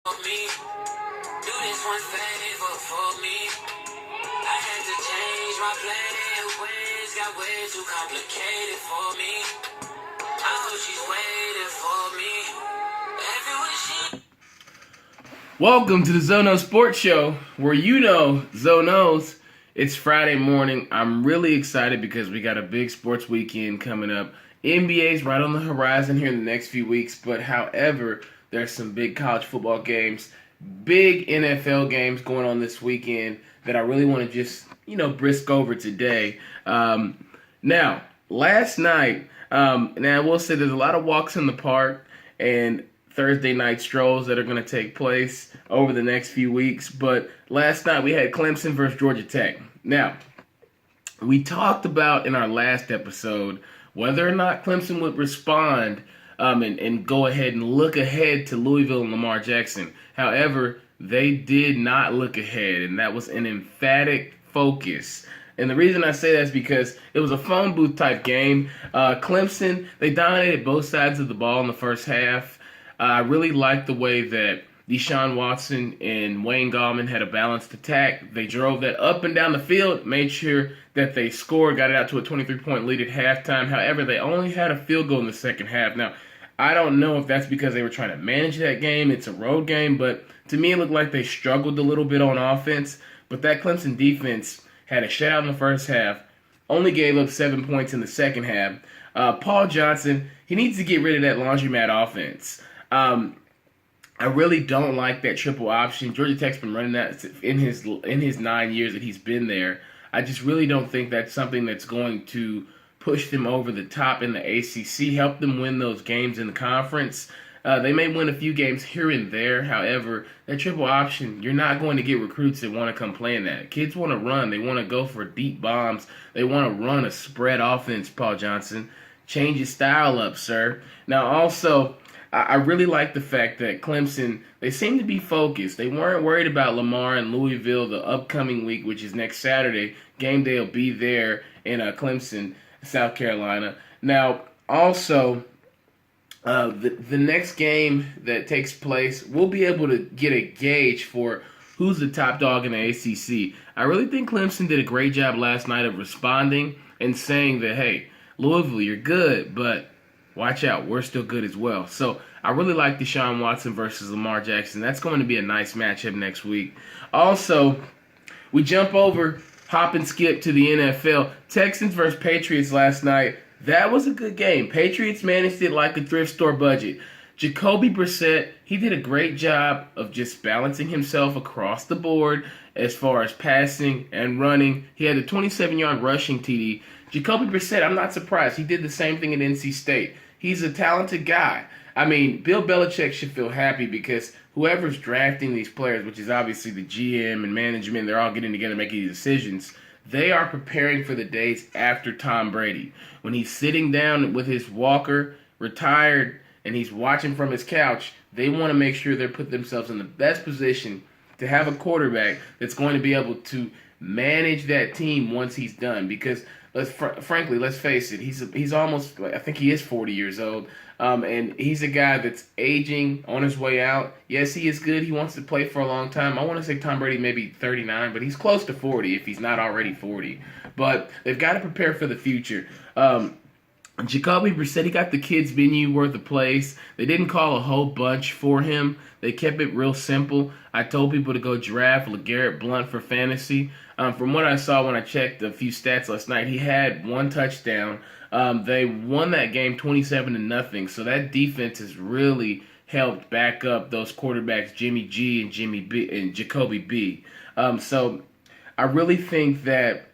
me. Do this one favor for me. I had to change my plan. Ways got way too complicated for me. I know she's waiting for me. Everywhere she. Welcome to the Zono Sports Show, where you know Zonos. It's Friday morning. I'm really excited because we got a big sports weekend coming up. NBA's right on the horizon here in the next few weeks, but however, there's some big college football games, big NFL games going on this weekend that I really want to just, brisk over today. Now, last night, now I will say there's a lot of walks in the park and Thursday night strolls that are going to take place over the next few weeks. But last night we had Clemson versus Georgia Tech. Now, we talked about in our last episode whether or not Clemson would respond and go ahead and look ahead to Louisville and Lamar Jackson. However, they did not look ahead, and that was an emphatic focus. And the reason I say that is because it was a phone booth type game. Clemson, they dominated both sides of the ball in the first half. I really liked the way that Deshaun Watson and Wayne Gallman had a balanced attack. They drove that up and down the field, made sure that they scored, got it out to a 23-point lead at halftime. However, they only had a field goal in the second half. Now, I don't know if that's because they were trying to manage that game. It's a road game, but to me it looked like they struggled a little bit on offense. But that Clemson defense had a shutout in the first half, only gave up 7 points in the second half. Paul Johnson, he needs to get rid of that laundromat offense. I really don't like that triple option. Georgia Tech's been running that in his 9 years that he's been there. I just really don't think that's something that's going to push them over the top in the ACC, help them win those games in the conference. They may win a few games here and there. However, that triple option, you're not going to get recruits that want to come play in that. Kids want to run. They want to go for deep bombs. They want to run a spread offense, Paul Johnson. Change your style up, sir. Now, also, I really like the fact that Clemson, they seem to be focused. They weren't worried about Lamar and Louisville the upcoming week, which is next Saturday. Game day will be there in Clemson, South Carolina. Now, also, the next game that takes place, we'll be able to get a gauge for who's the top dog in the ACC. I really think Clemson did a great job last night of responding and saying that, hey, Louisville, you're good, but watch out, we're still good as well. So I really like Deshaun Watson versus Lamar Jackson. That's going to be a nice matchup next week. Also, we jump over, hop and skip to the NFL. Texans versus Patriots last night. That was a good game. Patriots managed it like a thrift store budget. Jacoby Brissett, he did a great job of just balancing himself across the board as far as passing and running. He had a 27-yard rushing TD. Jacoby Brissett, I'm not surprised. He did the same thing at NC State. He's a talented guy. I mean, Bill Belichick should feel happy because whoever's drafting these players, which is obviously the GM and management, they're all getting together making these decisions. They are preparing for the days after Tom Brady. When he's sitting down with his walker, retired, and he's watching from his couch, they want to make sure they're putting themselves in the best position to have a quarterback that's going to be able to manage that team once he's done. Because frankly, let's face it, he's almost, I think he is 40 years old, and he's a guy that's aging on his way out. Yes, he is good. He wants to play for a long time. I want to say Tom Brady may be 39, but he's close to 40 if he's not already 40. But they've got to prepare for the future. Jacoby Brissett, he got the kids' menu worth of plays. They didn't call a whole bunch for him. They kept it real simple. I told people to go draft LeGarrette Blount for fantasy. From what I saw when I checked a few stats last night, he had one touchdown. They won that game 27-0. So that defense has really helped back up those quarterbacks, Jimmy G and Jimmy B and Jacoby B. So I really think that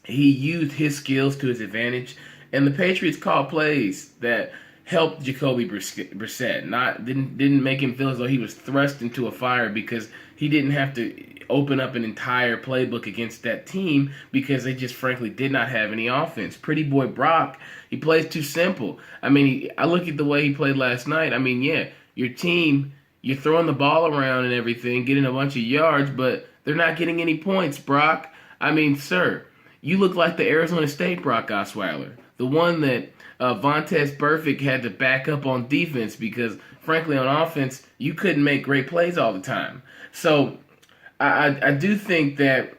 he used his skills to his advantage. And the Patriots called plays that helped Jacoby Brissett. Didn't make him feel as though he was thrust into a fire because he didn't have to open up an entire playbook against that team because they just frankly did not have any offense. Pretty boy Brock, he plays too simple. I mean, I look at the way he played last night. I mean, yeah, your team, you're throwing the ball around and everything, getting a bunch of yards, but they're not getting any points, Brock. I mean, sir, you look like the Arizona State Brock Osweiler. the one that Vontaze Burfict had to back up on defense because, frankly, on offense, you couldn't make great plays all the time. So I do think that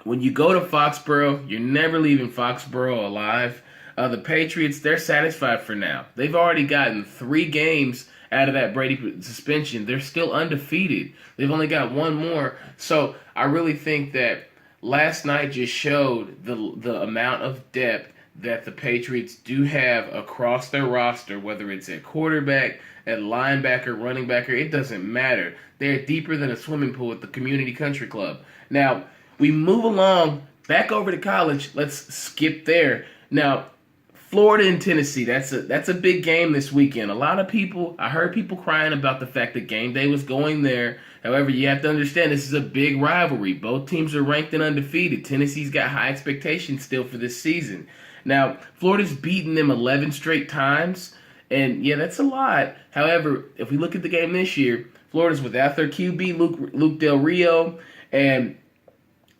when you go to Foxborough, you're never leaving Foxborough alive. The Patriots, they're satisfied for now. They've already gotten 3 games out of that Brady suspension. They're still undefeated. They've only got 1 more. So I really think that last night just showed the amount of depth that the Patriots do have across their roster, whether it's at quarterback, at linebacker, running backer, it doesn't matter. They're deeper than a swimming pool at the Community Country Club. Now, we move along back over to college. Let's skip there. Now, Florida and Tennessee, that's a big game this weekend. A lot of people, I heard people crying about the fact that game day was going there. However, you have to understand this is a big rivalry. Both teams are ranked and undefeated. Tennessee's got high expectations still for this season. Now, Florida's beaten them 11 straight times, and yeah, that's a lot. However, if we look at the game this year, Florida's without their QB, Luke Del Rio, and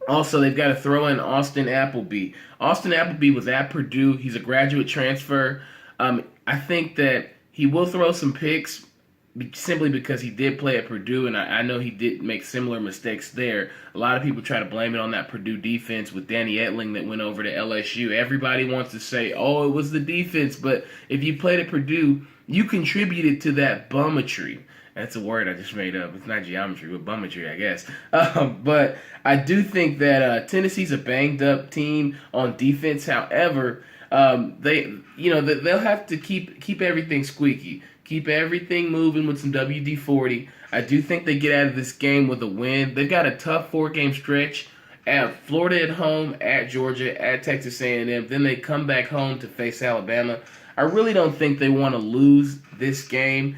also, they've got to throw in Austin Appleby. Austin Appleby was at Purdue. He's a graduate transfer. I think that he will throw some picks simply because he did play at Purdue, and I know he did make similar mistakes there. A lot of people try to blame it on that Purdue defense with Danny Etling that went over to LSU. Everybody wants to say, oh, it was the defense, but if you played at Purdue, you contributed to that bummetry. That's a word I just made up. It's not geometry, but bummetry, I guess. But I do think that Tennessee's a banged-up team on defense. However, they'll have to keep everything squeaky, keep everything moving with some WD-40. I do think they get out of this game with a win. They've got a tough 4-game stretch at Florida at home, at Georgia, at Texas A&M. Then they come back home to face Alabama. I really don't think they want to lose this game.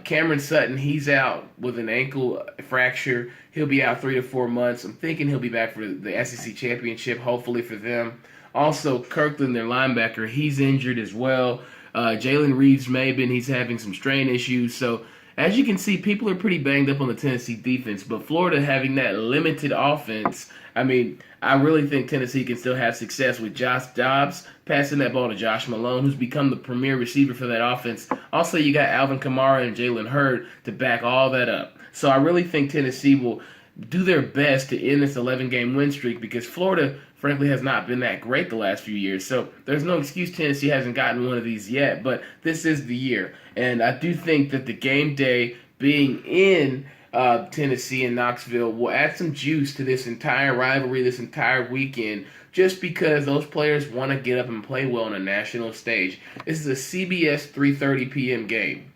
Cameron Sutton, he's out with an ankle fracture. He'll be out 3 to 4 months. I'm thinking he'll be back for the SEC championship, hopefully for them. Also, Kirkland, their linebacker, he's injured as well. Jalen Reeves-Maben, he's having some strain issues. So, as you can see, people are pretty banged up on the Tennessee defense. But Florida having that limited offense, I mean, I really think Tennessee can still have success with Josh Dobbs passing that ball to Josh Malone, who's become the premier receiver for that offense. Also, you got Alvin Kamara and Jalen Hurd to back all that up. So I really think Tennessee will do their best to end this 11-game win streak because Florida, frankly, has not been that great the last few years. So there's no excuse Tennessee hasn't gotten one of these yet, but this is the year. And I do think that the game day being in Tennessee and Knoxville will add some juice to this entire rivalry, this entire weekend, just because those players want to get up and play well on a national stage. This is a CBS 3:30 p.m. game.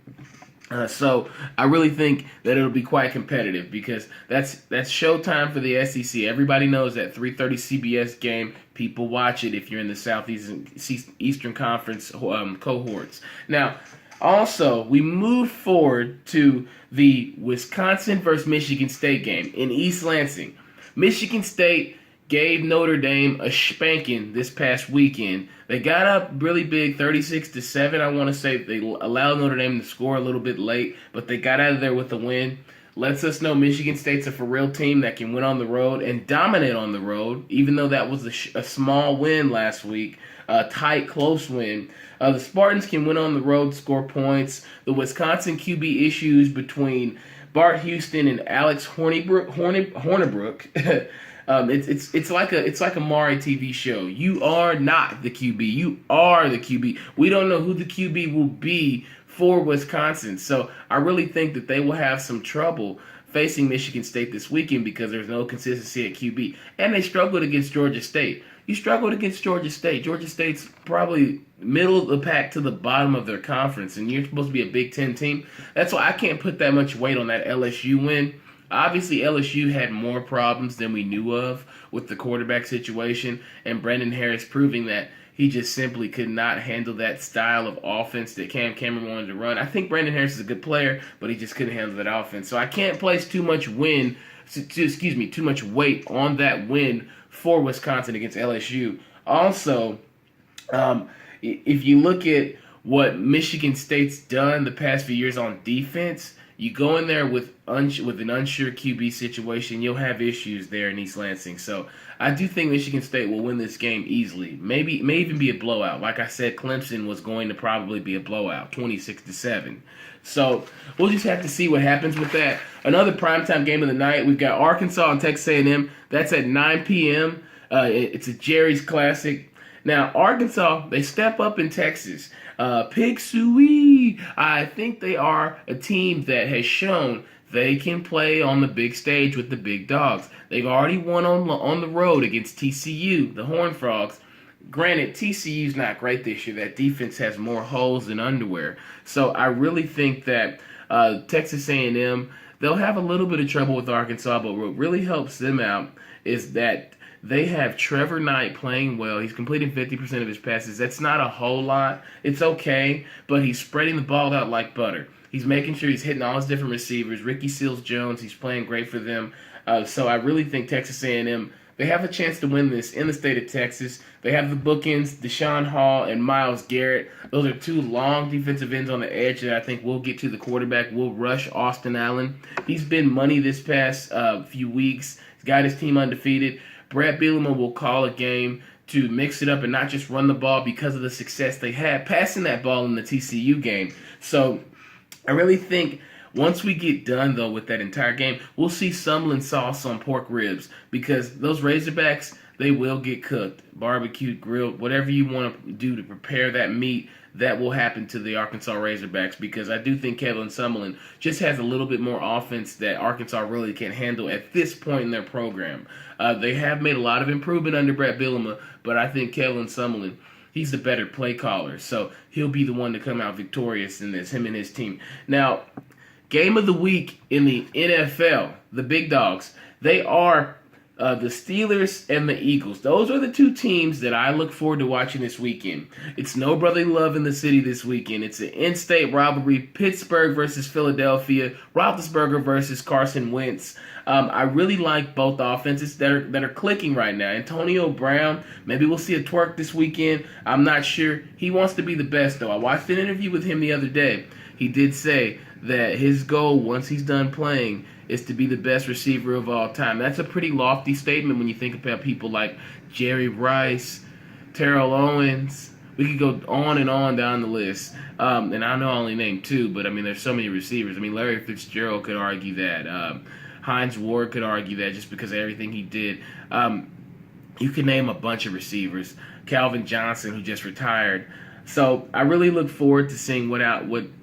So I really think that it'll be quite competitive because that's showtime for the SEC. Everybody knows that 3:30 CBS game. People watch it if you're in the Southeastern Conference cohorts. Now, also, we move forward to the Wisconsin versus Michigan State game in East Lansing. Michigan State gave Notre Dame a spanking this past weekend. They got up really big, 36-7. I want to say they allowed Notre Dame to score a little bit late, but they got out of there with a win. Lets us know Michigan State's a for-real team that can win on the road and dominate on the road, even though that was a small win last week, a tight, close win. The Spartans can win on the road, score points. The Wisconsin QB issues between Bart Houston and Alex Hornibrook. It's like a Maury TV show. You are not the QB. You are the QB. We don't know who the QB will be for Wisconsin. So I really think that they will have some trouble facing Michigan State this weekend because there's no consistency at QB. And they struggled against Georgia State. You struggled against Georgia State. Georgia State's probably middle of the pack to the bottom of their conference, and you're supposed to be a Big Ten team. That's why I can't put that much weight on that LSU win. Obviously, LSU had more problems than we knew of with the quarterback situation, and Brandon Harris proving that he just simply could not handle that style of offense that Cam Cameron wanted to run. I think Brandon Harris is a good player, but he just couldn't handle that offense. So I can't place too much weight on that win for Wisconsin against LSU. Also, if you look at what Michigan State's done the past few years on defense, You go in there with an unsure QB situation, you'll have issues there in East Lansing. So I do think Michigan State will win this game easily. Maybe may even be a blowout. Like I said, Clemson was going to probably be a blowout, 26-7. So we'll just have to see what happens with that. Another primetime game of the night, we've got Arkansas and Texas A&M. That's at 9 p.m. It's a Jerry's Classic. Now, Arkansas, they step up in Texas. Pig Suey. I think they are a team that has shown they can play on the big stage with the big dogs. They've already won on the road against TCU, the Horned Frogs. Granted, TCU's not great this year. That defense has more holes than underwear. So I really think that Texas A&M, they'll have a little bit of trouble with Arkansas, but what really helps them out is that they have Trevor Knight playing well. He's completing 50% of his passes. That's not a whole lot. It's okay, but he's spreading the ball out like butter. He's making sure he's hitting all his different receivers. Ricky Seals-Jones, he's playing great for them. So I really think Texas A&M, they have a chance to win this in the state of Texas. They have the bookends, Deshaun Hall and Myles Garrett. Those are two long defensive ends on the edge that I think will get to the quarterback. Will rush Austin Allen. He's been money this past few weeks. He's got his team undefeated. Brad Bielema will call a game to mix it up and not just run the ball because of the success they had passing that ball in the TCU game. So I really think once we get done, though, with that entire game, we'll see Sumlin sauce on pork ribs because those Razorbacks, they will get cooked, barbecued, grilled, whatever you want to do to prepare that meat. That will happen to the Arkansas Razorbacks because I do think Kevin Sumlin just has a little bit more offense that Arkansas really can't handle at this point in their program. They have made a lot of improvement under Brett Bielema, but I think Kevin Sumlin, he's the better play caller, so he'll be the one to come out victorious in this, him and his team. Now, game of the week in the NFL, the big dogs, they are the Steelers and the Eagles. Those are the two teams that I look forward to watching this weekend. It's no brotherly love in the city this weekend. It's an in-state rivalry, Pittsburgh versus Philadelphia, Roethlisberger versus Carson Wentz. I really like both offenses that are clicking right now. Antonio Brown, maybe we'll see a twerk this weekend. I'm not sure. He wants to be the best, though. I watched an interview with him the other day. He did say that his goal, once he's done playing, is to be the best receiver of all time. That's a pretty lofty statement when you think about people like Jerry Rice, Terrell Owens. We could go on and on down the list. And I know I only named two, but, I mean, there's so many receivers. I mean, Larry Fitzgerald could argue that. Hines Ward could argue that just because of everything he did. You can name a bunch of receivers. Calvin Johnson, who just retired. So I really look forward to seeing what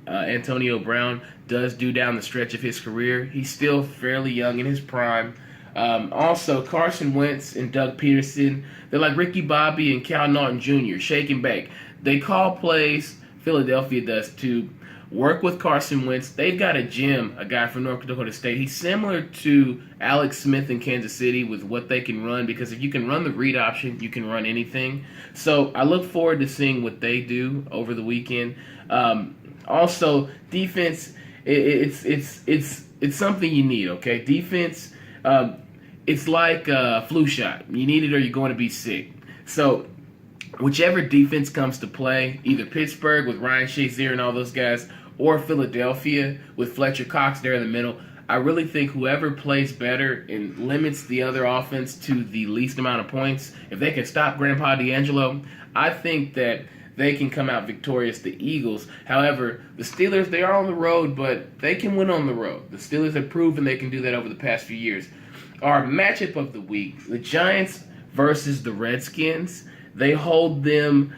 Antonio Brown does do down the stretch of his career. He's still fairly young in his prime. Also, Carson Wentz and Doug Peterson, they're like Ricky Bobby and Cal Naughton Jr., shake and bake. They call plays, Philadelphia does, to work with Carson Wentz. They've got a gem, a guy from North Dakota State. He's similar to Alex Smith in Kansas City with what they can run, because if you can run the read option, you can run anything. So I look forward to seeing what they do over the weekend. Also, defense, it's something you need, okay? Defense, it's like a flu shot. You need it or you're going to be sick. So whichever defense comes to play, either Pittsburgh with Ryan Shazier and all those guys, or Philadelphia with Fletcher Cox there in the middle, I really think whoever plays better and limits the other offense to the least amount of points, if they can stop Grandpa D'Angelo, I think that they can come out victorious, the Eagles. However, the Steelers, they are on the road, but they can win on the road. The Steelers have proven they can do that over the past few years. Our matchup of the week, the Giants versus the Redskins. They hold them,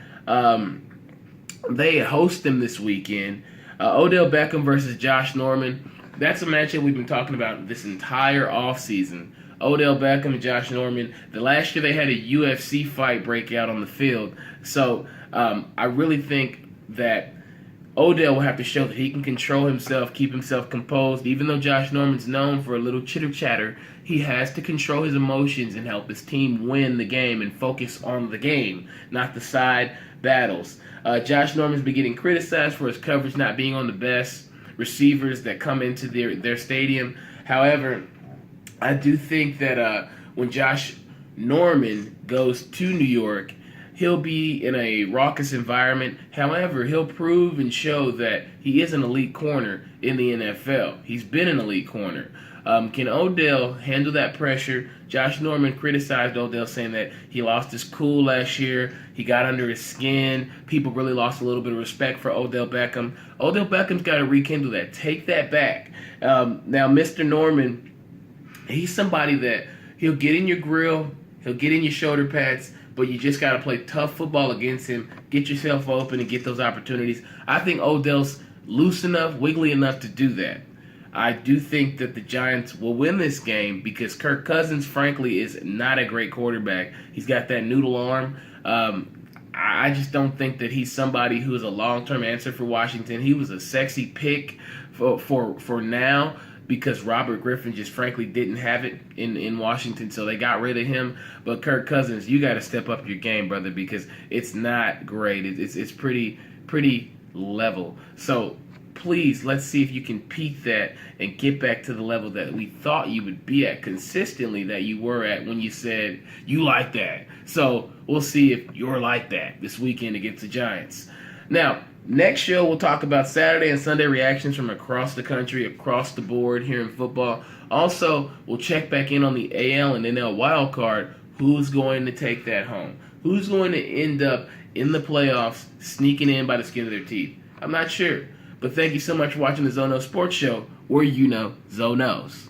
they host them this weekend. Odell Beckham versus Josh Norman. That's a matchup we've been talking about this entire offseason. Odell Beckham and Josh Norman. The last year they had a UFC fight break out on the field. So I really think that Odell will have to show that he can control himself, keep himself composed. Even though Josh Norman's known for a little chitter-chatter, he has to control his emotions and help his team win the game and focus on the game, not the side battles. Josh Norman's been getting criticized for his coverage not being on the best receivers that come into their stadium. However, I do think that when Josh Norman goes to New York, he'll be in a raucous environment. However, he'll prove and show that he is an elite corner in the NFL. He's been an elite corner. Can Odell handle that pressure? Josh Norman criticized Odell, saying that he lost his cool last year. He got under his skin. People really lost a little bit of respect for Odell Beckham. Odell Beckham's got to rekindle that. Take that back. Now, Mr. Norman, he's somebody that he'll get in your grill, he'll get in your shoulder pads, but you just got to play tough football against him, get yourself open, and get those opportunities. I think Odell's loose enough, wiggly enough to do that. I do think that the Giants will win this game because Kirk Cousins, frankly, is not a great quarterback. He's got that noodle arm. I just don't think that he's somebody who is a long-term answer for Washington. He was a sexy pick for now because Robert Griffin just frankly didn't have it in Washington, so they got rid of him. But Kirk Cousins, you got to step up your game, brother, because it's not great. It's pretty level. So please, let's see if you can peak that and get back to the level that we thought you would be at consistently, that you were at when you said you like that. So we'll see if you're like that this weekend against the Giants. Now, next show we'll talk about Saturday and Sunday reactions from across the country, across the board here in football. Also, we'll check back in on the AL and NL wild card. Who's going to take that home? Who's going to end up in the playoffs sneaking in by the skin of their teeth? I'm not sure. But thank you so much for watching the Zono Sports Show, where you know Zo knows.